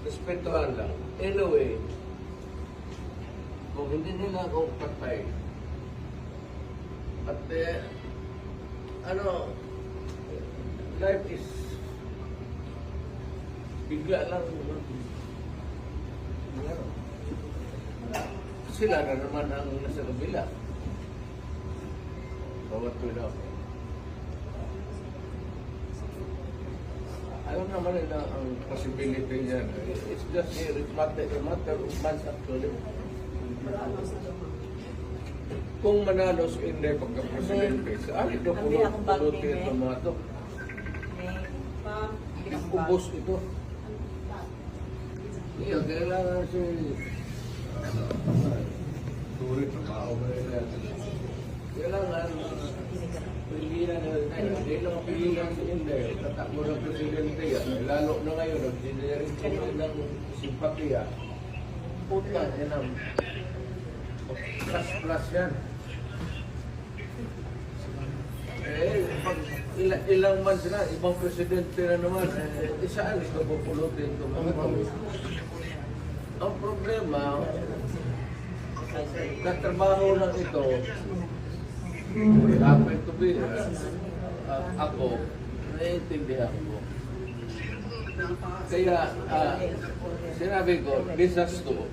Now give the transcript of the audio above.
respetuhan lang. Anyway, kung hindi nila ako patay, at life is bigla lang. Sila na naman ang nasa kabila. Bawat tuloy ako. Alam naman nila ang possibility niyan. It's just a matter of months actually. Kung manalo si Inday pagka-presidente, saan ito pulutin ito mga ito? Ubos ito. Iya, kailangan si sulit na kaaway. Kailangan pilihan hindi lang pilihan si Inday. Tatakbo ng presidente yan. Lalo na ngayon, nag-generate ko ng simpatiya. Puta, yan ang plus yan. Pag ilang months na, ibang presidente na naman, isaan ito pupulutin ito. Ang problema, katrabaho lang ito, happen to be, ako, naiintindihan ko. Kaya, sinabi ko, disaster.